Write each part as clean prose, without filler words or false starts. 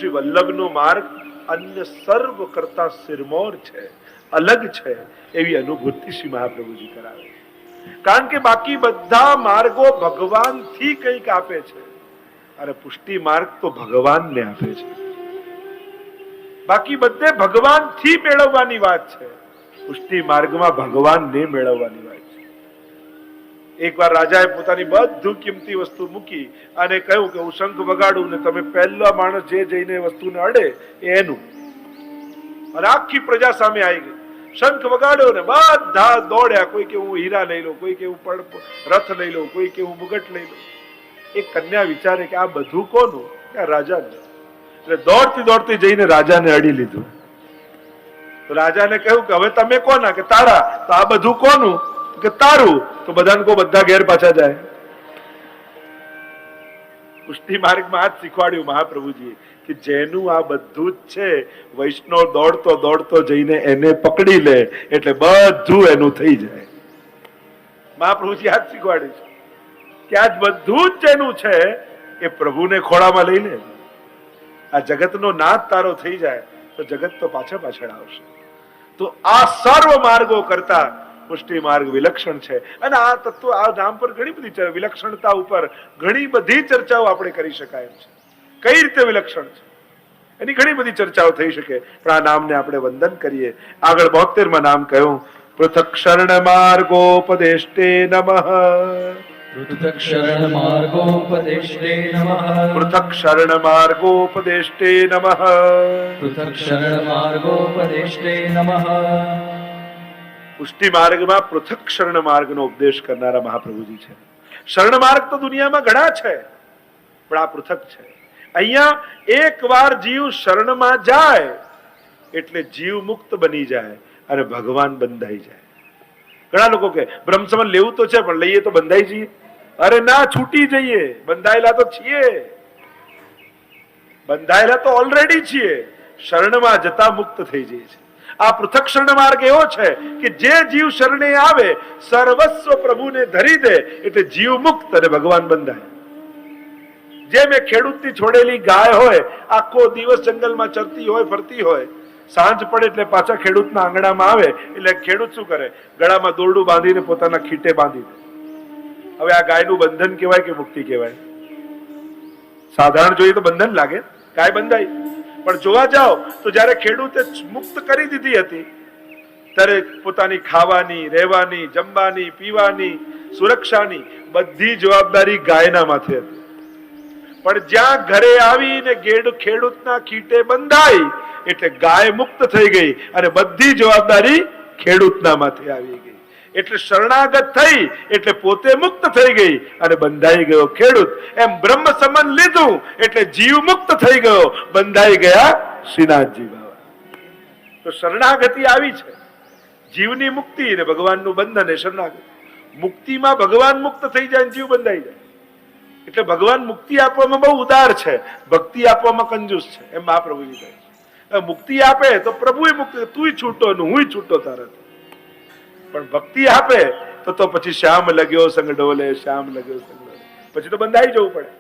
શ્રી વલ્લભનો માર્ગ અન્ય સર્વ કરતા સિરમોર છે, અલગ છે, એવી અનુભૂતિ શ્રી મહાપ્રભુજી કરાવે. કારણ કે બાકી બધા માર્ગો ભગવાનથી કંઈક આપે છે અને પુષ્ટિ માર્ગ તો ભગવાનને આપે છે. બાકી બધે ભગવાનથી મેળવવાની વાત છે, પુષ્ટિ માર્ગમાં ભગવાનને મેળવવાની વાત છે. એકવાર રાજાએ પોતાની બધું કિંમતી વસ્તુ મૂકી અને કહ્યું કે હું શંખ વગાડું ને તમે પહેલા માણસ જે જઈને વસ્તુને અડે એનું. અને આખી પ્રજા સામે આવી ગઈ. શંખ વગાડ્યો ને બધા દોડ્યા. કોઈ કે હું હીરા લઈ લઉં, કોઈ કે હું રથ લઈ લઉં, કોઈ કે હું મુગટ લઈ લઉં. એક કન્યા વિચારે કે આ બધું કોનું? કે રાજાનું. એટલે દોડતી દોડતી જઈને રાજાને અડી લીધું. તો રાજાને કહ્યું કે હવે તમે કોના? કે તારા. તો આ બધું કોનું? કે તારું. તો બધાને કો બધા ઘેર પાછા જાય. પુષ્ટિ માર્ગમાં આ જ શીખવાડ્યું મહાપ્રભુજી કે જેનું આ બધું જ છે, વૈષ્ણવ દોડતો દોડતો જઈને એને પકડી લે એટલે બધું એનું થઈ જાય. મહાપ્રભુજી આ જ શીખવાડ્યું છે કે આજ બધું જ જેનું છે એ પ્રભુને ખોળામાં લઈ લે. આ જગતનો નાથ તારો થઈ જાય તો જગત તો પાછળ આવશે. તો આ સર્વ માર્ગો કરતા પુષ્ટિ માર્ગ વિલક્ષણ છે. અને આ તત્વ, આ નામ પર ઘણી બધી વિલક્ષણતા ઉપર ઘણી બધી ચર્ચાઓ આપણે કરી શકાય એમ છે. કઈ રીતે વિલક્ષણ છે એની ઘણી બધી ચર્ચાઓ થઈ શકે, પણ આ નામને આપણે વંદન કરીએ. આગળ 72માં નામ કહ્યું, પૃથક શરણ માર્ગોપદેષ્ટે નમઃ. પૃથક શરણ માર્ગોપદેષ્ટે નમઃ. પૃથક શરણ માર્ગોપદેષ્ટે નમઃ. પૃથક શરણ માર્ગોપદેષ્ટે નમઃ. પુષ્ટિ માર્ગમાં પૃથક શરણ માર્ગનો ઉપદેશ કરનારા મહાપ્રભુજી છે. શરણ માર્ગ તો દુનિયામાં ઘણા છે, પણ આ પૃથક છે. અહીંયા એકવાર જીવ શરણમાં જાય એટલે જીવ મુક્ત બની જાય અને ભગવાન બંધાઈ જાય. ઘણા લોકો કે બ્રહ્મસમન લેવું તો છે પણ લઈએ તો બંધાઈ જઈએ. અરે ના, છૂટી જઈએ. બંધાયેલા તો છીએ, બંધાયેલા તો ઓલરેડી છીએ. શરણમાં જતા મુક્ત થઈ જઈએ છીએ. આ પૃથક શરણ માર્ગ એવો છે કે જે જીવ શરણે આવે, સર્વસ્વ પ્રભુને ધરી દે એટલે જીવ મુક્ત અને ભગવાન બંધાય. જેમ એ ખેડૂતની છોડેલી ગાય હોય, આખો દિવસ જંગલમાં ચરતી હોય, ફરતી હોય, સાંજ પડે એટલે પાછા ખેડૂતના આંગણામાં આવે એટલે ખેડૂત શું કરે? ગળામાં દોરડું બાંધીને પોતાના ખીટે બાંધી દે. હવે આ ગાયનું બંધન કહેવાય કે મુક્તિ કહેવાય? સાધારણ જોઈએ તો બંધન લાગે, ગાય બંધાઈ. પણ જોવા જાઓ તો જયારે ખેડૂતે મુક્ત કરી દીધી હતી ત્યારે પોતાની ખાવાની, રહેવાની, જમવાની, પીવાની, સુરક્ષાની બધી જવાબદારી ગાયના માથે હતી. પણ જ્યાં ઘરે આવીને ખેડૂતના ખીટે બંધાઈ એટલે ગાય મુક્ત થઈ ગઈ અને બધી જવાબદારી ખેડૂતના માથે આવી ગઈ. એટલે શરણાગત થઈ એટલે પોતે મુક્ત થઈ ગઈ અને બંધાઈ ગયો ખેડૂત. એમ બ્રહ્મ સમન લીધું એટલે જીવ મુક્ત થઈ ગયો, બંધાઈ ગયા શ્રીનાથજી બાબા. તો શરણાગતિ આવી છે, જીવની મુક્તિ અને ભગવાનનું બંધન એ શરણાગતિ. મુક્તિમાં ભગવાન મુક્ત થઈ જાય, જીવ બંધાઈ જાય. એટલે ભગવાન મુક્તિ આપવામાં બહુ ઉદાર છે, ભક્તિ આપવામાં કંજૂસ છે. એમ મહાપ્રભુજી કહે છે. મુક્તિ આપે તો પ્રભુ મુક્ત, તું છૂટો ને હું છૂટો તારાથી. પણ ભક્તિ આપે તો પછી શ્યામ લગ્યો સંગ ડોલે, શ્યામ લગ્યો સંગ ડોલે, પછી તો બંધાઈ જવું પડે.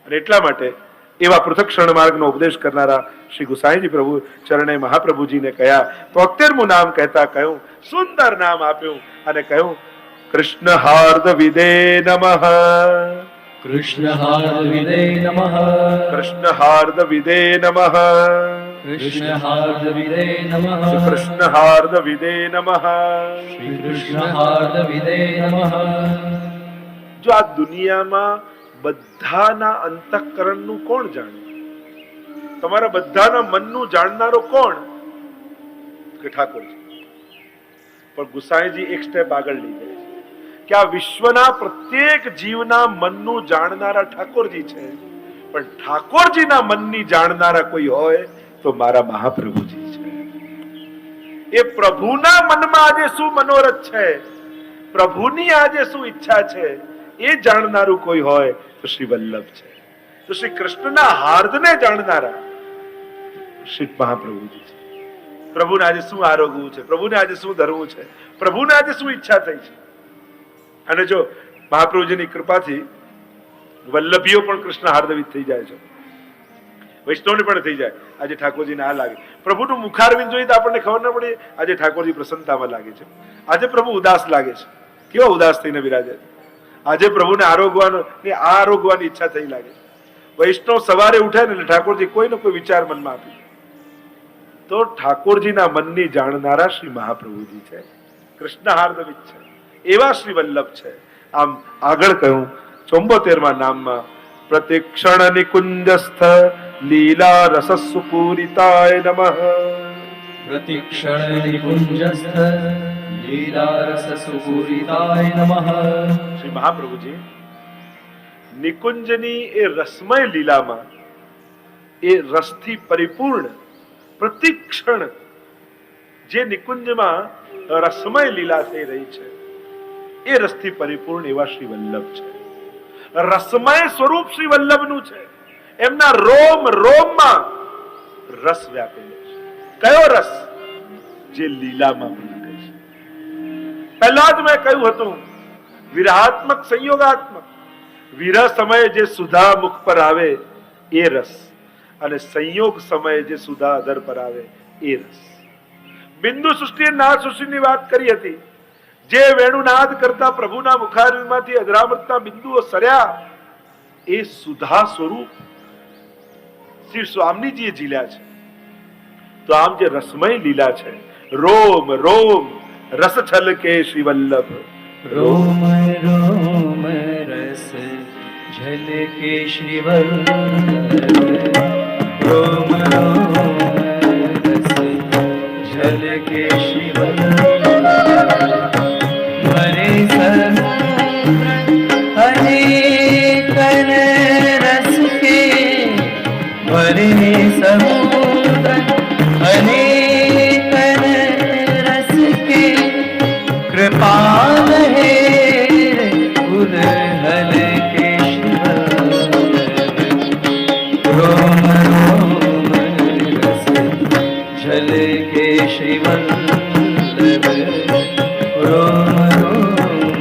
અને એટલા માટે એવા પૃથક શરણ માર્ગનો ઉપદેશ કરનારા શ્રી ગુસાઈજી પ્રભુ ચરણે મહાપ્રભુજીને કહ્યા. 73મું નામ કહેતા કહ્યું, સુંદર નામ આપ્યું અને કહ્યું, કૃષ્ણ હાર્દ વિદે નમઃ. કૃષ્ણ હાર્દ વિદે નમઃ. કૃષ્ણ હાર્દ વિદે નમઃ. કૃષ્ણ હાર્દ વિદે નમઃ. કૃષ્ણ હાર્દ વિદે નમઃ. શ્રી કૃષ્ણ હાર્દ વિદે નમઃ. જો આ દુનિયામાં બધાના અંતઃકરણનું કોણ જાણે? તમારા બધાના મનનું જાણનારો કોણ? કે ઠાકોરજી. પણ ગુસાઈજી એક સ્ટેપ આગળ લઈ જાય કે આ વિશ્વના પ્રત્યેક જીવના મનનું જાણનારા ઠાકોરજી છે, પણ ઠાકોરજીના મનની જાણનારા કોઈ હોય તો મારા મહાપ્રભુજી છે. એ પ્રભુના મનમાં આજે શું મનોરથ છે, પ્રભુની આજે શું ઈચ્છા છે, એ જાણનારું કોઈ હોય તો શ્રી વલ્લભ છે. તો શ્રી કૃષ્ણના હાર્દને જાણનારા શ્રી મહાપ્રભુજી છે. પ્રભુને આજે શું આરોગવું છે, પ્રભુને આજે શું ધરવું છે, પ્રભુને આજે શું ઈચ્છા થઈ છે. અને જો મહાપ્રભુજીની કૃપાથી વલ્લભીઓ પણ કૃષ્ણ હાર્દવિત થઈ જાય છે. વૈષ્ણવને પણ થઈ જાય આજે ઠાકોરજીને આ લાગે. પ્રભુનું મુખારવિંદ જોઈએ તો આપણને ખબર ન પડે આજે ઠાકોરજી પ્રસન્નતામાં લાગે છે, આજે પ્રભુ ઉદાસ લાગે છે. કેવા ઉદાસ થઈને બિરાજે આજે પ્રભુને આરોગવાની ઈચ્છા થઈ લાગે. વૈષ્ણવ સવારે ઉઠે ને એટલે ઠાકોરજી કોઈને કોઈ વિચાર મનમાં આપી તો ઠાકોરજીના મનની જાણનારા શ્રી મહાપ્રભુજી છે, કૃષ્ણ હાર્દવિદ છે, એવા શ્રી વલ્લભ છે. આમ આગળ કહ્યું 74માં નામમાં પ્રતિક્ષણ નિકુંજસ્થ લીલા રસસુપૂરિતાય નમઃ. પ્રતિક્ષણ નિકુંજસ્થ લીલારસસુપૂરિતાય નમઃ. શ્રી મહાપ્રભુજી નિકુંજની એ રસમય લીલામાં એ રસથી પરિપૂર્ણ પ્રતિક્ષણ જે નિકુંજમાં રસમય લીલા થઈ રહી છે એ રસથી પરિપૂર્ણ એવા શ્રી વલ્લભ છે. રસમય સ્વરૂપ શ્રી વલ્લભનું છે. એમના રોમ રોમમાં રસ વ્યાપેલો છે. કયો રસ? જે લીલામાં પ્રગટે છે. પહેલા જ મેં કહ્યું હતું વિરહાત્મક સંયોગાત્મક. વિરહ સમયે જે સુધા મુખ પર આવે એ રસ અને સંયોગ સમયે જે સુધા અધર પર આવે એ રસ. બિંદુ સૃષ્ટિ નાદ સૃષ્ટિની વાત કરી હતી. જે વેણુનાદ કરતા પ્રભુના મુખારવિંદમાંથી અધરામૃતના બિંદુઓ સર્યા એ સુધા સ્વરૂપ શ્રી સ્વામીજીએ ઝીલ્યા છે. તો આમ જે રસમય લીલા છે રોમ રોમ રસ છલકે શ્રી વલ્લભ. રોમ રોમ રસ ઝલકે શ્રી વલ્લભ. રોમ રોમ રસ ઝલકે શ્રી વલ્લભ. ભરે સમુદ્ર અનેકન રસ કે ભરે સમુદ્ર અનેકન રસ કે कृपाल है उदहल के शिव. रोम रोम रस झल के श्रीवल्लभ. रोम रोम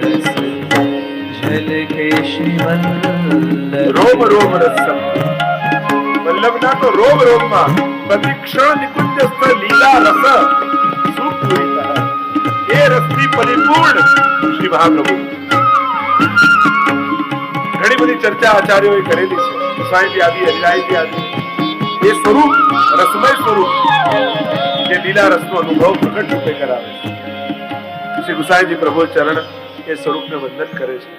रस झल के श्रीवल्लभ. રોમ રોમ રસ વલ્લભના તો રોમ રોમમાં પ્રતિક્ષણ નિકુંજસ્થ લીલા રસ સુપૂરિતા એ રસથી પરિપૂર્ણ શ્રી મહાપ્રભુ. ઘણી બધી ચર્ચા આચાર્યોએ કરેલી છે. ગુસાઈજી આદિ હરિરાયજી આદિ એ સ્વરૂપ રસમય સ્વરૂપ જે લીલા રસનો અનુભવ પ્રગટ રૂપે કરાવે છે. શ્રી ગુસાઈજી પ્રભુ ચરણ એ સ્વરૂપને વંદન કરે છે.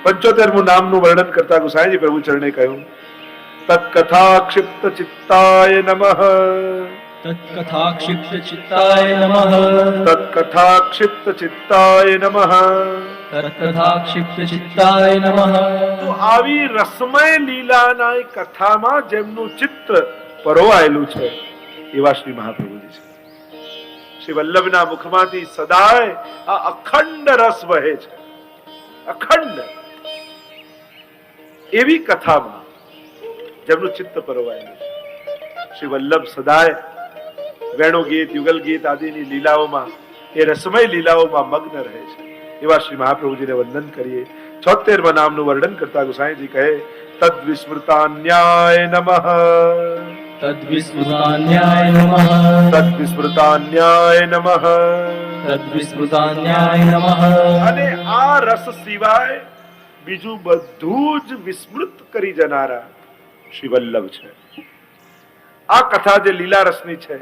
75મું નામનું વર્ણન કરતા ગુસાઈજી પ્રભુ ચરણે કહ્યું તત્કથા ક્ષિપ્ત ચિત્તાય નમઃ. तत्कथा क्षिप्त चित्ताय नमः. તત્કથા ક્ષિપ્ત ચિત્તાય નમઃ. तत्कथा क्षिप्त चित्ताय नमः. તો આવી રસમય લીલાના એ કથામાં જેમનું ચિત્ત પરોવાયેલું છે એવા શ્રી મહાપ્રભુજી છે. શ્રી વલ્લભના મુખમાંથી સદાય આ અખંડ રસ વહે છે. અખંડ એવી કથામાં જેમનું ચિત્ત પરોવાયેલું છે. શ્રી વલ્લભ સદાય વેણુ ગીત યુગલ ગીત આદિની લીલાઓમાં એ રસમય લીલાઓમાં મગ્ન રહે છે એવા શ્રી મહાપ્રભુજીને વંદન કરીએ. 76માં નામનું વર્ણન કરતા ગુસાઈજી કહે તદ વિસ્મૃતાન્યાય નમઃ. तद विस्मृतान्याय नमः. તદ વિસ્મૃતાન્યાય નમઃ. तद विस्मृतान्याय नमः. અને આ રસ સિવાય બીજું બધું જ વિસ્મૃત કરી જનારા શ્રી વલ્લભ છે. આ કથા જે લીલા રસની છે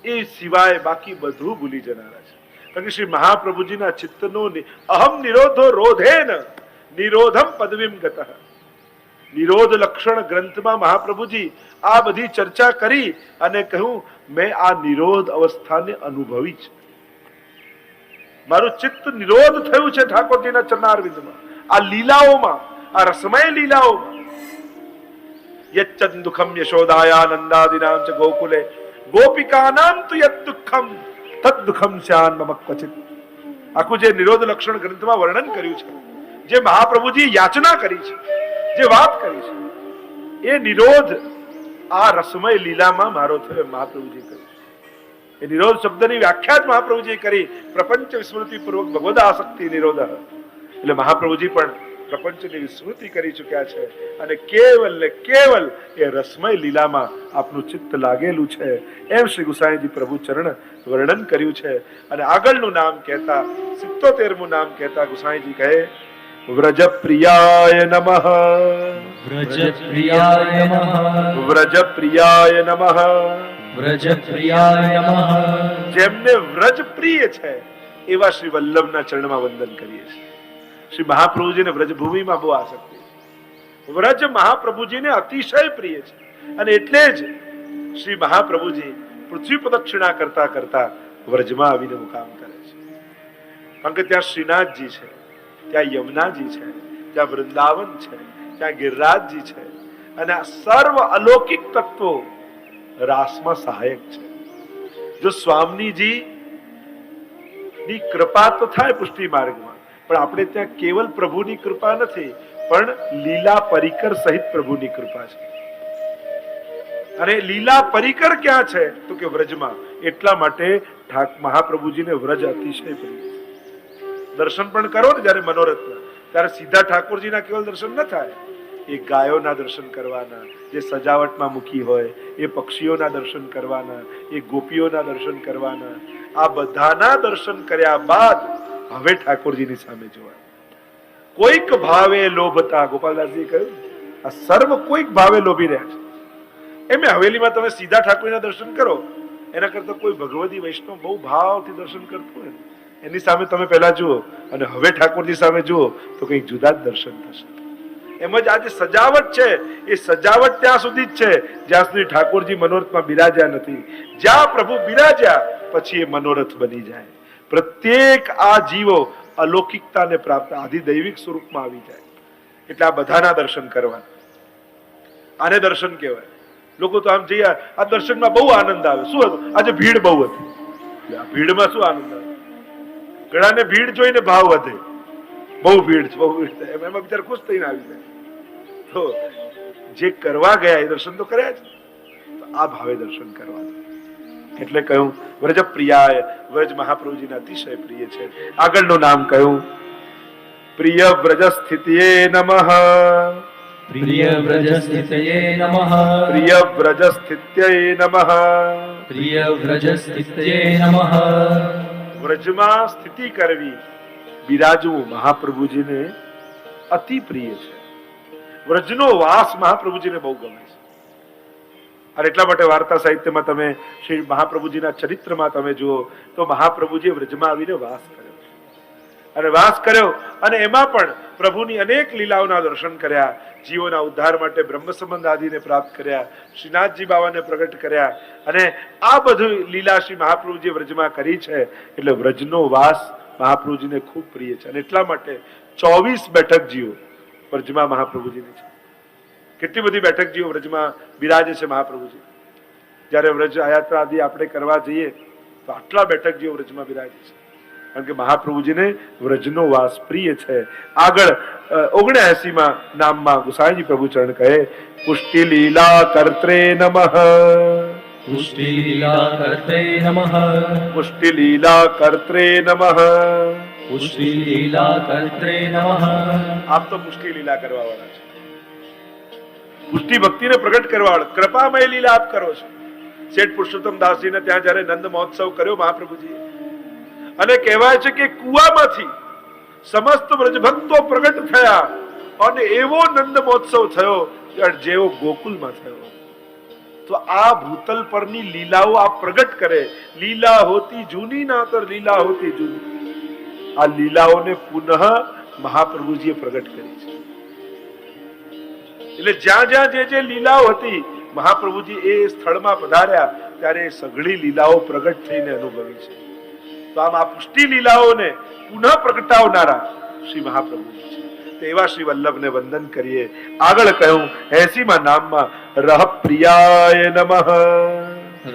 એ સિવાય બાકી બધું ભૂલી જનારા છે. કારણ કે શ્રી મહાપ્રભુજીના ચિત્તનો અહમ નિરોધો રોધેન નિરોધમ પદવીમ ગતઃ. નિરોધ લક્ષણ ગ્રંથમાં મહાપ્રભુજી આ બધી ચર્ચા કરી અને કહ્યું મેં આ નિરોધ અવસ્થાને અનુભવી છે. મારું ચિત્ત નિરોધ થયું છે ઠાકોરજીના ચરણારવિંદમાં, આ લીલાઓમાં, આ રસમય લીલાઓમાં. યચ્ચન દુઃખમ યશોદાયાનંદાદિનામ ચ ગોકુલે ગોપિકાનામ તુ યત દુઃખમ તદ દુઃખમ સ્યાન મમ ક્વચિત. આખું જે નિરોધ લક્ષણ ગ્રંથમાં વર્ણન કર્યું છે, જે મહાપ્રભુજી યાચના કરી છે, જે વાત કરી છે, એ નિરોધ આ રસમય લીલામાં મારો થયો મહાપ્રભુજી કર્યું. એ નિરોધ શબ્દની વ્યાખ્યા જ મહાપ્રભુજી કરી પ્રપંચ વિસ્મૃતિ પૂર્વક ભગવદ આસક્તિ નિરોધ. એટલે મહાપ્રભુજી પણ પ્રપંચની વિસ્મૃતિ કરી ચૂક્યા છે અને કેવલ ને કેવલ એ રસમય લીલામાં આપનું ચિત્ત લાગેલું છે એમ શ્રી ગુસાઈજી પ્રભુ ચરણ વર્ણન કર્યું છે. અને આગળનું નામ કહેતા 77મું નામ કહેતા ગુસાઈજી કહે વ્રજ પ્રિયાય નમઃ, વ્રજ પ્રિયાય નમઃ, વ્રજ પ્રિયાય નમઃ. વ્રજ પ્રિયાય નમઃ. જેમને વ્રજ પ્રિય છે એવા શ્રી વલ્લભના ચરણમાં વંદન કરીએ છીએ. શ્રી મહાપ્રભુજીને વ્રજભૂમિમાં બહુ આસક્તિ છે. વ્રજ મહાપ્રભુજીને અતિશય પ્રિય છે અને એટલે જ શ્રી મહાપ્રભુજી પૃથ્વી પ્રદક્ષિણા કરતા કરતા વ્રજમાં આવીને મુકામ કરે છે. કારણ કે ત્યાં શ્રીનાથજી છે, ત્યાં યમુનાજી છે, ત્યાં વૃંદાવન છે, ત્યાં ગિરિરાજજી છે અને આ સર્વ અલૌકિક તત્વો રાસમાં સહાયક છે. જો સ્વામીજી ની કૃપા તો થાય પુષ્ટિ માર્ગમાં, પણ આપણે ત્યાં કેવલ પ્રભુની કૃપા નથી, પણ લીલા પરિકર સહિત પ્રભુની કૃપા છે. અને લીલા પરિકર ક્યાં છે તો કે વ્રજમાં. એટલા માટે મહાપ્રભુજીને વ્રજ અતિશય પ્રિય છે. દર્શન પણ કરો ને જયારે મનોરથના, ત્યારે સીધા ઠાકોરજીના કેવલ દર્શન ન થાય. એ ગાયોના દર્શન કરવાના જે સજાવટમાં મૂકી હોય, એ પક્ષીઓના દર્શન કરવાના, એ ગોપીઓના દર્શન કરવાના. આ બધાના દર્શન કર્યા બાદ હવે ઠાકોરજીની સામે જોવા. કોઈક ભાવે લોભતા, ગોપાલદાસજી કહ્યું આ સર્વ કોઈક ભાવે લોભી રહ્યા છે. એમ હવેલીમાં તમે સીધા ઠાકોરના દર્શન કરો એના કરતા કોઈ ભગવતી વૈષ્ણવ બહુ ભાવથી દર્શન કરતું હોય એની સામે તમે પહેલા જુઓ અને હવે ઠાકોરજી સામે જુઓ તો કંઈક જુદા જ દર્શન થશે. એમ જ આજે સજાવટ છે એ સજાવટ ત્યાં સુધી જ છે જ્યાં સુધી ઠાકોરજી મનોરથમાં બિરાજ્યા નથી. જ્યાં પ્રભુ બિરાજ્યા પછી એ મનોરથ બની જાય. પ્રત્યેક આ જીવો અલૌકિકતાને પ્રાપ્ત આધિદૈવિક સ્વરૂપમાં આવી જાય. એટલે આ બધાના દર્શન કરવા, આને દર્શન કહેવાય. લોકો તો આમ જઈએ આ દર્શનમાં બહુ આનંદ આવે. શું હતું? આજે ભીડ બહુ હતી. આ ભીડમાં શું આનંદ આવે? ઘણાને ભીડ જોઈને ભાવ વધે. બહુ ભીડ છે, બહુ ભીડ છે, એમાં બિચારા ખુશ થઈને આવી જાય. તો જે કરવા ગયા એ દર્શન તો કર્યા જ, તો આ ભાવે દર્શન કરવા. એટલે કહ્યું વ્રજ પ્રિયાય, વ્રજ મહાપ્રભુજીના અતિશય પ્રિય છે. આગળનું નામ કહ્યું પ્રિય વ્રજ સ્થિતિયે નમઃ, પ્રિય વ્રજ સ્થિતયે નમઃ, પ્રિય વ્રજ સ્થિત્યય નમઃ. પ્રિય વ્રજ સ્થિતયે નમઃ. વ્રજમાં સ્થિતિ કરવી, બિરાજવું મહાપ્રભુજીને અતિ પ્રિય છે. વ્રજનો વાસ મહાપ્રભુજીને બહુ ગમે છે. અને એટલા માટે વાર્તા સાહિત્યમાં તમે શ્રી મહાપ્રભુજીના ચરિત્રમાં તમે જુઓ તો મહાપ્રભુજીએ વ્રજમાં આવીને વાસ કર્યો અને વાસ કર્યો અને એમાં પણ પ્રભુની અનેક લીલાઓના દર્શન કર્યા. જીવોના ઉદ્ધાર માટે બ્રહ્મ સંબંધ આદિને પ્રાપ્ત કર્યા, શ્રીનાથજી બાવાને પ્રગટ કર્યા અને આ બધું લીલા શ્રી મહાપ્રભુજીએ વ્રજમાં કરી છે. એટલે વ્રજનો વાસ મહાપ્રભુજીને ખૂબ પ્રિય છે. અને એટલા માટે 24 બેઠક જીવો વ્રજમાં મહાપ્રભુજીની છે. કેટલી બધી બેઠક જીવો વ્રજમાં બિરાજે છે મહાપ્રભુજી. જયારે વ્રજ યાત્રા આદિ આપણે કરવા જઈએ તો આટલા બેઠક જીવો વ્રજમાં બિરાજે છે. કારણ કે મહાપ્રભુજીને વ્રજનો વાસ પ્રિય છે. આગળ 79માં નામમાં ગુસાઈજી પ્રભુ ચરણ કહે પુષ્ટિ લીલા કર્ત્રે નમઃ, પુષ્ટિ લીલા કર્તે નમઃ, પુષ્ટિ લીલા કર્ત્રે નમઃ. પુષ્ટિ લીલા કર્તે નમઃ. આપ તો પુષ્ટિ લીલા કરવા વાળા છે, પુષ્ટિ ભક્તિને પ્રગટ કરવા વાળા, કૃપામય લીલા આપ કરો છો. શેઠ પુરુષોત્તમ દાસજીને ત્યાં જયારે નંદ મહોત્સવ કર્યો મહાપ્રભુજીએ, અને કહેવાય છે કે કુવામાંથી સમસ્ત વ્રજભક્તો પ્રગટ થયા અને એવો નંદ મહોત્સવ થયો જેવો ગોકુલમાં થયો. તો આ ભૂતલ પરની લીલાઓ આ પ્રગટ કરે. લીલા હોતી જૂની નાતર લીલા હોતી જૂની. આ લીલાઓને પુનઃ મહાપ્રભુજીએ પ્રગટ કરી છે. એટલે જ્યાં જ્યાં જે લીલાઓ હતી મહાપ્રભુજી એ સ્થળમાં પધાર્યા ત્યારે સઘળી લીલાઓ પ્રગટ થઈને અનુભવી છે. તો આમ આ પુષ્ટિ લીલાઓને પુનઃ પ્રગટાવનારા શ્રી મહાપ્રભુજી છે. તો એવા શ્રી વલ્લભને વંદન કરીએ. આગળ કહ્યું 80માં નામમાં રહ પ્રિયાય નમઃ,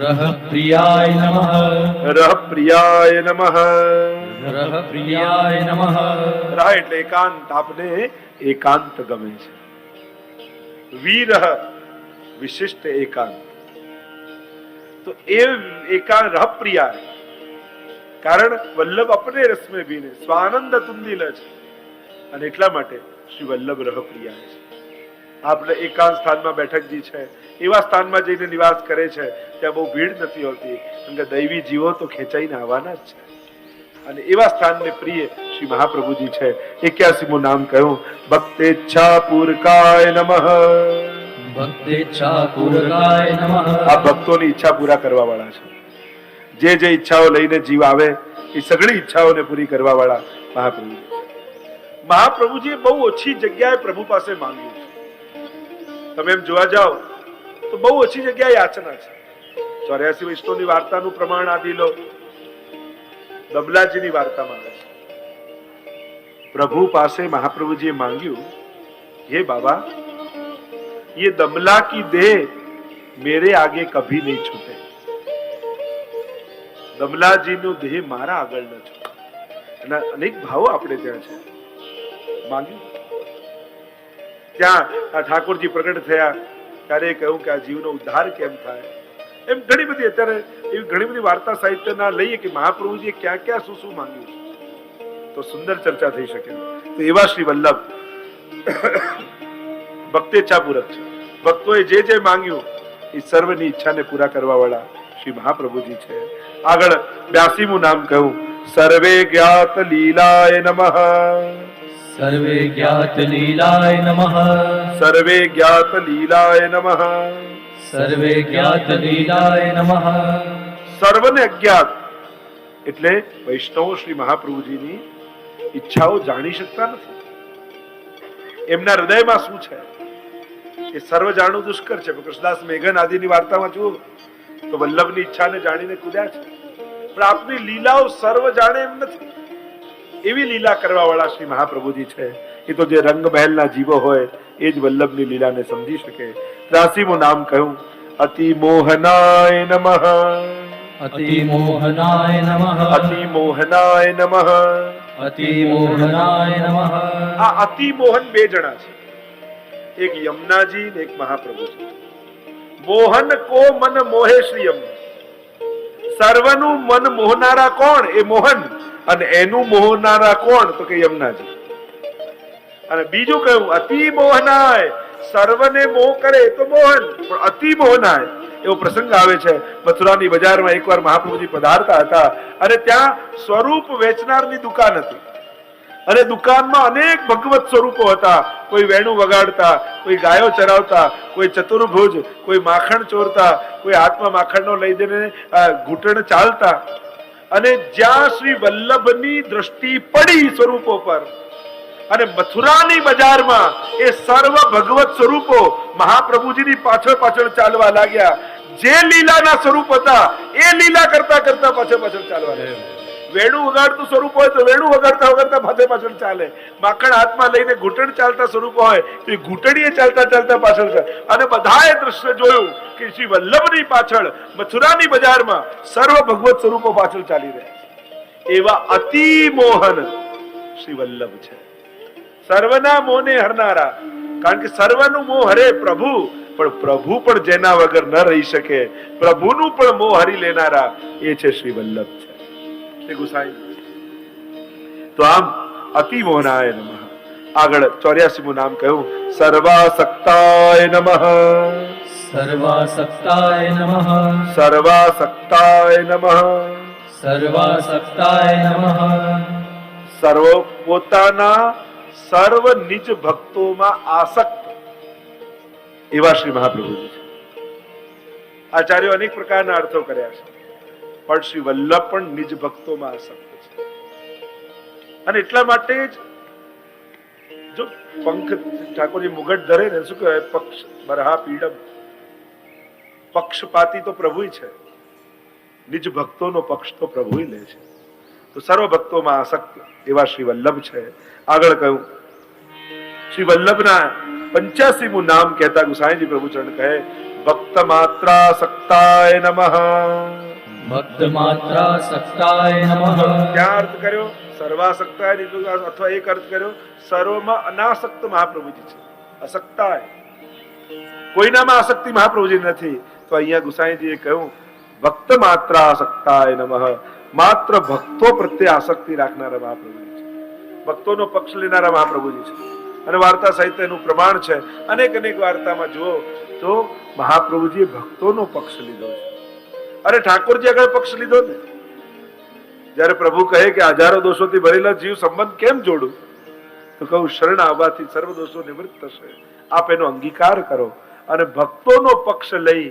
રહ પ્રિયાય નમઃ, રહ પ્રિયાય નમઃ. રહ પ્રિયાય નમઃ. રહ એટલે એકાંત, આપને એકાંત ગમે છે. વીરહ વિશિષ્ટ એકાંત. તો એ એકાંત રહ પ્રિયાય, કારણ વલ્લભ અપને રસ में ભીને સ્વાનંદ તુંદિલ છે. અને એટલા માટે શ્રી વલ્લભ રહ પ્રિયાય છે. આપણે એકાંત સ્થાનમાં બેઠકજી છે એવા સ્થાનમાં જઈને નિવાસ કરે છે, ત્યાં બહુ ભીડ નથી હોતી, કેમ કે દૈવી જીવો તો ખેંચાઈને આવવાના જ છે. અને એવા સ્થાનને પ્રિય શ્રી મહાપ્રભુજી છે. 81મું નામ કહ્યું, ભક્તેચ્છા પૂરકાય નમઃ. ભક્તેચ્છા પૂરકાય નમઃ. આ ભક્તોની ઈચ્છા પૂરા કરવા વાળા છે. જે જે ઈચ્છાઓ લઈને જીવ આવે એ સગળી ઈચ્છાઓને પૂરી કરવા વાળા મહાપ્રભુ. મહાપ્રભુજીએ બહુ ઓછી જગ્યાએ પ્રભુ પાસે માંગ્યું છે. તમે એમ જોવા જાઓ તો બહુ ઓછી જગ્યાએ યાચના છે. 84 વૈષ્ણવની વાર્તાનું પ્રમાણ આપી લો. દબલાજીની વાર્તામાં આવે છે, પ્રભુ પાસે મહાપ્રભુજીએ માંગ્યું, હે બાબા, ये दमला की देह मेरे आगे कभी नहीं छूटे. દમલાજીનો દેહ મારા આગળ ન છૂટે. અને અનેક ભાવો આપણે ત્યાં છે. માંગ્યું ત્યાં આ ઠાકોરજી પ્રગટ થયા ત્યારે કહ્યું કે આ જીવનો ઉદ્ધાર કેમ થાય. એમ ઘણી બધી અત્યારે એવી ઘણી બધી વાર્તા સાહિત્યના લઈએ કે મહાપ્રભુજીએ ક્યાં ક્યાં શું શું માંગ્યું છે, તો સુંદર ચર્ચા થઈ શકે. તો એવા શ્રી વલ્લભ ભક્તેચ્છા પૂરક છે. ભક્તોએ જે જે માંગ્યું એ સર્વની ઈચ્છાને પૂરા કરવા વાળા શ્રી મહાપ્રભુજી છે. આગળ 82મું નામ કહ્યું, સર્વે જ્ઞાત લીલાય નમઃ. સર્વે જ્ઞાત લીલાય નમઃ. સર્વે જ્ઞાત લીલાય નમઃ. સર્વે જ્ઞાત લીલાય નમઃ. સર્વને અજ્ઞાત એટલે વૈષ્ણવો શ્રી મહાપ્રભુજીની ઈચ્છાઓ જાણી શકતા નથી. એમના હૃદયમાં શું છે એ સર્વ જાણવું દુષ્કર છે. કૃષ્ણદાસ મેઘન આદિની વાર્તામાં જુઓ તો વલ્લભની ઈચ્છાને જાણીને કૂદ્યા છે, પણ આપની લીલાઓ સર્વ જાણે એમ નથી. એવી લીલા કરવા વાળા શ્રી મહાપ્રભુજી છે. એ તો જે રંગ મહેલના જીવો હોય એ જ વલ્લભની લીલાને સમજી શકે. 83મું નામ કહ્યું, અતિ મોહનાય નમઃ. અતિ મોહનાય નમઃ. અતિ મોહનાય નમઃ. અતિ મોહનાય નમઃ. આ અતિ મોહન બે જણા છે, એક યમુનાજી ને એક મહાપ્રભુજી. મોહન કો મન મોહે શ્રી યમુના. સર્વનું મન મોહનારા કોણ? એ મોહન. અને એનું મોહનારા કોણ? તો કે યમુનાજી. અને બીજું કહ્યું અતિ મોહનાય. સર્વને મોહ કરે તો મોહન, પણ અતિ મોહનાય એવો પ્રસંગ આવે છે. મથુરાની બજારમાં એકવાર મહાપ્રભુજી પધારતા હતા અને ત્યાં સ્વરૂપ વેચનારની દુકાન હતી અને દુકાનમાં અનેક ભગવત સ્વરૂપો હતા. કોઈ વેણું વગાડતા, કોઈ ગાયો ચરાવતા, કોઈ ચતુર્ભુજ, કોઈ માખણ ચોરતા, કોઈ હાથમાં માખણનો લઈ જઈને ઘૂંટણ ચાલતા. અને જ્યાં શ્રી વલ્લભની દ્રષ્ટિ પડી સ્વરૂપો પર અને મથુરાની બજારમાં એ સર્વ ભગવત સ્વરૂપો મહાપ્રભુજીની પાછળ પાછળ ચાલવા લાગ્યા. જે લીલાના સ્વરૂપ હતા એ લીલા કરતા કરતા પાછળ પાછળ ચાલવા લાગ્યા. વેણું વગાડતું સ્વરૂપ હોય તો વેણું વગાડતા વગાડતા પાછળ પાછળ ચાલે. માખણ હાથમાં લઈને ઘૂંટણ ચાલતા સ્વરૂપ હોય તો એ ઘૂંટણીએ ચાલતા ચાલતા પાછળ ચાલે. અને બધાએ દ્રશ્ય જોયું કે શ્રી વલ્લભની પાછળ મથુરાની બજારમાં સર્વ ભગવત સ્વરૂપો પાછળ ચાલી રહ્યા છે. એવા અતિ મોહન શ્રી વલ્લભ છે. સર્વના મોહને હરનારા. કારણ કે સર્વનું મોહ હરે પ્રભુ, પણ પ્રભુ પણ જેના વગર ન રહી શકે, પ્રભુનું પણ મોહ હરી લેનારા એ છે શ્રી વલ્લભ છે. ગુસાઈ તો આમ અતિ મોહનાય નમઃ. આગળ 84મું નામ કહ્યું, સર્વાસક્તાય નમઃ. સર્વાસક્તાય નમઃ. સર્વાસક્તાય નમઃ. સર્વાસક્તાય નમઃ. સર્વ પોતાના સર્વ નિજ ભક્તોમાં આસક્ત એવા શ્રી મહાપ્રભુજી છે. આચાર્યો અનેક પ્રકારના અર્થો કર્યા છે, પણ શ્રી વલ્લભ પણ નિજ ભક્તોમાં આસક્ત છે. અને એટલા માટે જ જો પંખ ઠાકોરજી મુગટ ધરે ને શું કહેવાય, પક્ષ બરહા પીડમ, પક્ષપાતી તો પ્રભુ છે, નિજ ભક્તોનો પક્ષ તો પ્રભુ લે છે. તો સર્વ ભક્તોમાં આસક્ત એવા શ્રી વલ્લભ છે. આગળ કહ્યું, શ્રી વલ્લભના 85મું નામ કહેતા ગુસાઈજી પ્રભુચરણ કહે, ભક્ત માત્રા સક્તાય નમઃ. ભક્ત માત્રા સક્તાય નમઃ. ક્યાં અર્થ કર્યો? સર્વાસક્તાય, અથવા એક અર્થ કર્યો સર્વમાં અનાસક્ત મહાપ્રભુજી છે. અસક્તાય કોઈનામાં આસક્તિ મહાપ્રભુજી નથી. તો અહીંયા ગુસાઈજીએ કહ્યું ભક્ત માત્રા સક્તાય નમઃ. માત્ર ભક્તો પ્રત્યે આસક્તિ રાખનારા મહાપ્રભુજી છે. ભક્તોનો પક્ષ લેનારા મહાપ્રભુજી છે. અને વાર્તા સાહિત્યનું પ્રમાણ છે. અનેક વાર્તામાં જુઓ તો મહાપ્રભુજીએ ભક્તોનો પક્ષ લીધો છે. અરે ઠાકોરજી આગળ પક્ષ લીધો ને. જયારે પ્રભુ કહે કે હજારો દોષોથી ભરેલા જીવ સંબંધ કેમ જોડું, તો કહું શરણ આવવાથી સર્વ દોષો નિવૃત્ત થશે. આપ એનો અંગીકાર કરો અને ભક્તોનો પક્ષ લઈ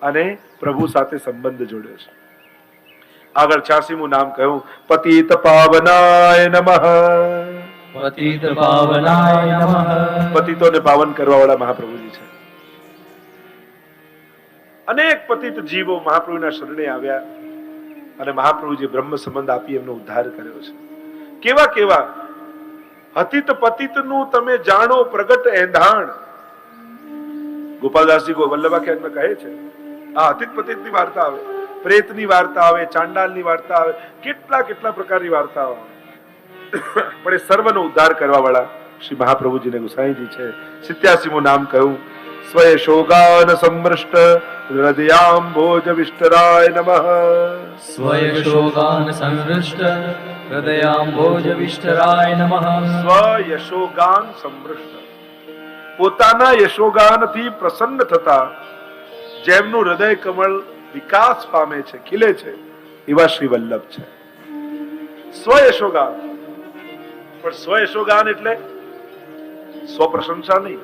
અને પ્રભુ સાથે સંબંધ જોડ્યો છે. આગળ 86મું નામ કહ્યું, પતિત પાવનાય નમઃ. પતિત પાવનાય નમઃ. પતિતોને પાવન કરવા વાળા મહાપ્રભુજી છે. અનેક પતિત જીવો મહાપ્રભુના શરણે આવ્યા અને મહાપ્રભુજી બ્રહ્મ સંબંધ આપી એમનો ઉદ્ધાર કર્યો છે. કેવા કેવા હતિત પતિતનું તમે જાણો પ્રગટ એંધાણ. ગોપાલદાસજી વલ્લભાખ્યાનમાં કહે છે આ હતિત પતિતની વાર્તા આવે, પ્રેતની વાર્તા આવે, ચાંડાલની વાર્તા આવે, કેટલા પ્રકારની વાર્તાઓ આવે, પણ એ સર્વનો ઉદ્ધાર કરવા વાળા શ્રી મહાપ્રભુજીને ગુસાઈજી છે. 87મું નામ કહ્યું, સ્વયશોગાન સમૃષ્ટ હૃદયાંભોજ વિષ્ટરાય નમઃ. સ્વયશોગાન સંહૃષ્ટ હૃદયાંભોજ વિષ્ટરાય નમઃ. સ્વયશોગાન સમૃષ્ટ, પોતાના યશોગાનથી પ્રસન્ન થતા જેમનું હૃદય કમળ વિકાસ પામે છે, ખીલે છે, એવા શ્રી વલ્લભ છે. સ્વયશોગાન, પણ સ્વયશોગાન એટલે સ્વપ્રશંસા નહીં.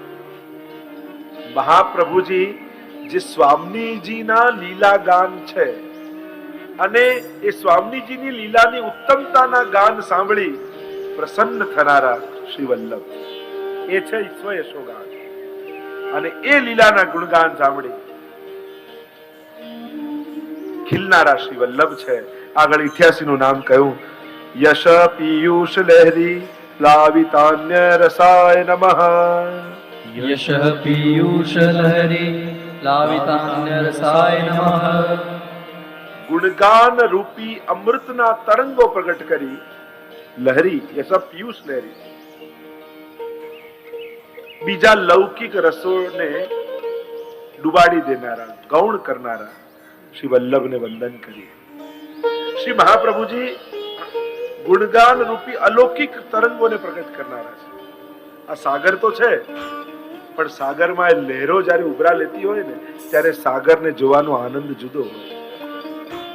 મહાપ્રભુજી જે સ્વામીજીના લીલા ગાન છે અને એ સ્વામીજીની લીલાની ઉત્તમતાના ગાન સાંભળી પ્રસન્ન થનારા શ્રી વલ્લભ, એ છે સ્વયશોગાન. અને એ લીલાના ગુણગાન સાંભળી ખીલનારા શ્રી વલ્લભ છે. આગળ 88નું નામ કહ્યું, યશ પીયુષ લહેરી પ્લાવિતાન્ય રસાય નમઃ. યશ પીયુષ લહરી લાવિતાન્ય રસાય નમઃ. ગુણગાન રૂપી અમૃતના તરંગો પ્રગટ કરી લહેરી, યશ પીયુષ લહેરી, બીજા લૌકિક રસોને ડુબાડી દેનારા, ગૌણ કરનારા શ્રી વલ્લભને વંદન કરીએ. શ્રી મહાપ્રભુજી ગુણગાન રૂપી અલૌકિક તરંગોને પ્રગટ કરનારા છે. આ સાગર તો છે, પણ સાગરમાં એ લહેરો જ્યારે ઉભરા લેતી હોય ને ત્યારે સાગરને જોવાનો આનંદ જુદો હોય.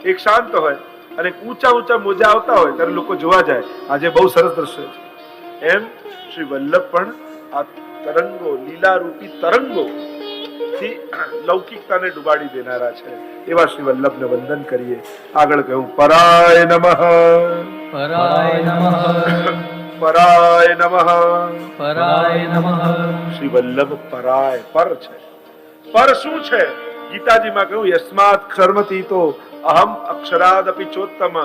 એક શાંત હોય અને ઊંચા મોજા આવતા હોય ત્યારે લોકો જોવા જાય, આજે બહુ સરસ દ્રશ્ય છે. એમ શ્રી વલ્લભ પણ આ તરંગો, લીલા રૂપી તરંગો થી લૌકિકતાને ડુબાડી દેનારા છે. એવા શ્રી વલ્લભને વંદન કરીએ. આગળ કહ્યું, પરાય નમઃ. પરાય નમઃ. પરાય નમઃ. પરાય નમઃ. શ્રી વલ્લભ પરાય, પર છે. પર શું છે? ગીતાજીમાં કહ્યું, યસ્માત ક્ષરમતી તો અહમ અક્ષરાદપી ચોત્તમ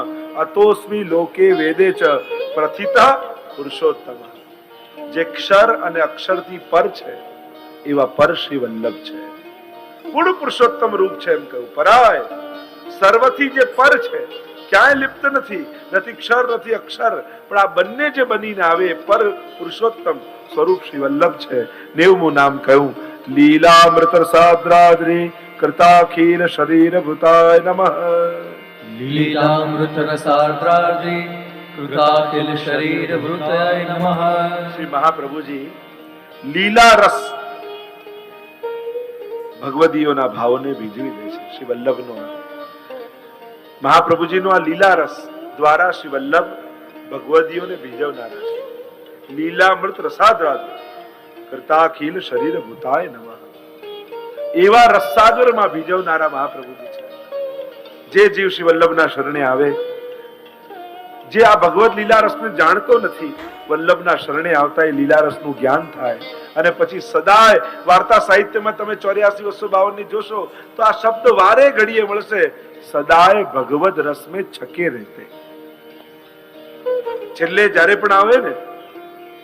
અતોસ્મી લોકે વેદે ચ પ્રથિતઃ પુરુષોત્તમ. જે ક્ષર અને અક્ષરથી પર છે એવા પર શ્રી વલ્લભ છે. પૂર્ણ પુરુષોત્તમ રૂપ છે. એમ કહ્યું પરાય, સર્વથી જે પર છે, ક્યાંય લિપ્ત નથી, નથી ક્ષર નથી અક્ષર, પણ આ બંને જે બનીને આવે પર પુરુષોત્તમ સ્વરૂપ શ્રી વલ્લભ છે. 90મું નામ કહ્યું, લીલામૃત રસાદ્રાદ્રી કૃતાખીલ શરીર ભૂતાય નમઃ. લીલામૃત રસાર્દ્રાદ્રી કૃતાખિલ શરીર ભૃતાય નમઃ. શ્રી મહાપ્રભુજી લીલા રસ ભગવદીઓના ભાવને ભીજવી દે છે. શ્રી વલ્લભનો મહાપ્રભુજીનો આ લીલા રસ દ્વારા શ્રી વલ્લભ ભગવદીઓને ભીજવનારા છે. લીલામૃત રસાદ્રાદ કરતાખીલ શરીર ભૂતાય નમઃ. એવા રસાગરમાં ભીજવનારા મહાપ્રભુજી છે. જે જીવ શ્રી વલ્લભના શરણે આવે, જે આ ભગવદ લીલા રસને જાણતો નથી, વલ્લભના શરણે આવતા એ લીલા રસનું જ્ઞાન થાય અને પછી સદાય વાર્તા સાહિત્યમાં તમે 84 252 જોશો તો આ શબ્દ વારે ઘડીએ મળશે, સદાય ભગવદ રસ में छके रहते. છેલ્લે જ્યારે પણ આવે ને,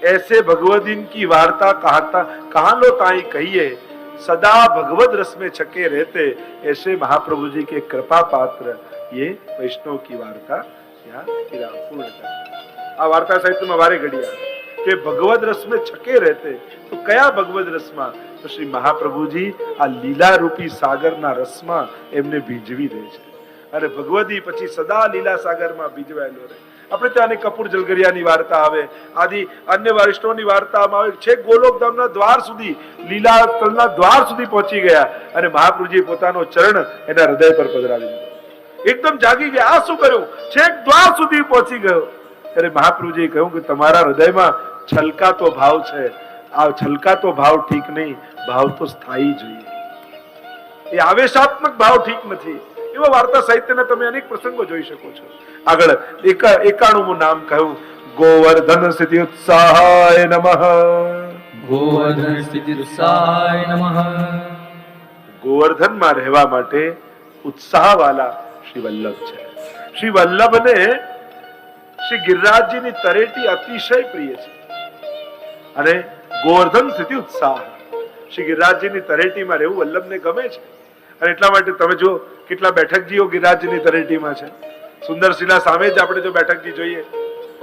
ऐसे भगवदीन की वार्ता कहता कहां लो ताई कहिए, सदा भगवद रस में छके रहते. ऐसे महाप्रभु जी के कृपा पात्र ये वैष्णव की वार्ता यहाँ पूर्ण करते. આ વાર્તા સાહિત્યમાં વારે ઘડીએ કે ભગવદ રસ में छके रहते. તો કયા ભગવદ રસમાં? તો શ્રી મહાપ્રભુજી આ લીલા રૂપી સાગરના રસમાં એમને ભીજવી દે છે અને ભગવદી પછી સદા લીલા સાગરમાં ભીજવાયેલો રહે. આપણે ત્યાં કપૂર જલગરિયાની વાર્તા આવે, આદિ અન્ય વરિષ્ઠોની વાર્તામાં આવે છે. ગોલોકધામના દ્વાર સુધી, લીલા તલના દ્વાર સુધી પહોંચી ગયા અને મહાપ્રભુજી પોતાનો ચરણ એના હૃદય પર પધરાવી દીધો. એકદમ જાગી ગયા. આ શું કર્યું? છેક દ્વાર સુધી પહોંચી ગયો. ત્યારે મહાપ્રભુજીએ કહ્યું કે તમારા હૃદયમાં છલકાતો ભાવ છે. આ છલકાતો ભાવ ઠીક નહીં, ભાવ તો સ્થાયી જોઈએ. એ આવેશાત્મક ભાવ ઠીક નથી. એવા વાર્તા સાહિત્યના તમે અનેક પ્રસંગો જોઈ શકો છો. આગળ 91મું નામ કહ્યું, ગોવર્ધન સ્થિતિ ઉત્સાહાય નમઃ. ગોવર્ધન સ્થિતિ ઉત્સાહાય નમઃ. ગોવર્ધનમાં રહેવા માટે ઉત્સાહવાલા શ્રી વલ્લભ છે. શ્રી વલ્લભને શ્રી ગિરિરાજજીની તરેટી અતિશય પ્રિય છે અને ગોવર્ધન સ્થિતિ ઉત્સાહ, શ્રી ગિરિરાજજીની તરેટીમાં રહેવું વલ્લભને ગમે છે. અને એટલા માટે તમે જો કેટલા બેઠકજીઓ ગિરિરાજજીની તરેટીમાં છે. સુંદર શિલા સામે જ આપણે જો બેઠકજી જોઈએ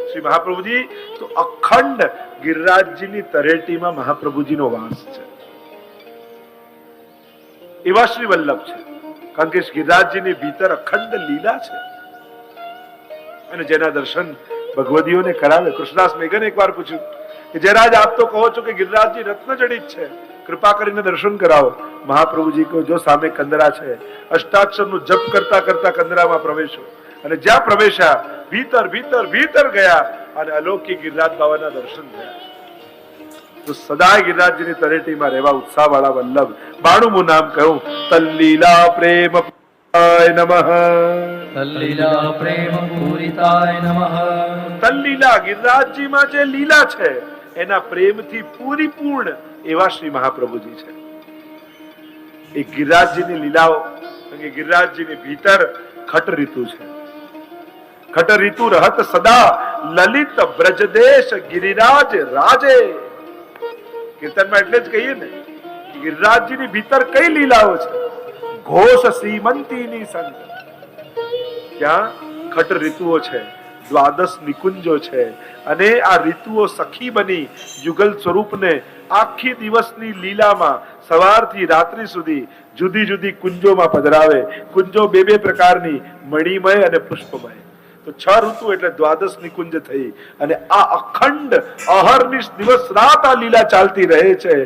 શ્રી મહાપ્રભુજી, તો અખંડ ગિરિરાજજીની તરેટીમાં મહાપ્રભુજીનો વાસ છે. એવા શ્રી વલ્લભ છે. કારણ કે ગિરિરાજજીની ભીતર અખંડ લીલા છે અને જેના દર્શન ભગવદીઓને કરાવે. કૃષ્ણદાસ મેઘને એકવાર પૂછ્યું કે જયરાજ આપ તો કહો છો કે ગિરિરાજજી રત્ન જડિત છે, કૃપા કરીને દર્શન કરાવો. મહાપ્રભુજી કહો જો સામે કંદરા છે, અષ્ટાક્ષરનું જપ કરતા કરતા કંદરામાં પ્રવેશો. અને જ્યાં પ્રવેશ્યા ભીતર ભીતર ભીતર ગયા અને અલૌકિક ગિરિરાજ બાબાના દર્શન થયા. તો સદાય ગિરિરાજજીની તરેટીમાં રહેવા ઉત્સાહ વાળા વલ્લભ. 92મું નામ કહ્યું, તલ્લીલા પ્રેમ નમઃ. તલ્લીલા પ્રેમ પૂરિતાય નમઃ. તલ્લીલા ગિરિરાજજીમાં જે લીલા છે એના પ્રેમથી પૂરીપૂર્ણ એવા શ્રી મહાપ્રભુજી છે. એ ગિરિરાજજીની લીલાઓ, ગિરિરાજજીની ભીતર ખટ ઋતુ છે. ખટ ઋતુ રહત સદા લલિત બ્રજદેશ ગિરિરાજ રાજે. કીર્તનમાં એટલે જ કહીએ ને, ગિરિરાજજીની ભીતર કઈ લીલાઓ છે? ઘોષ શ્રીમંતીની સંગ. ત્યાં ખટ ઋતુઓ છે, દ્વાદશ નિકુંજો છે અને આ ઋતુઓ સખી બની યુગલ સ્વરૂપને આખી દિવસની લીલામાં સવારથી રાત્રિ સુધી જુદી જુદી કુંજોમાં પધરાવે. કુંજો બે બે પ્રકારની, મણિમય અને પુષ્પમય. તો 6 ઋતુ એટલે દ્વાદશ નિકુંજ થઈ અને આ અખંડ અહર્નિશ દિવસ રાત આ લીલા ચાલતી રહે છે.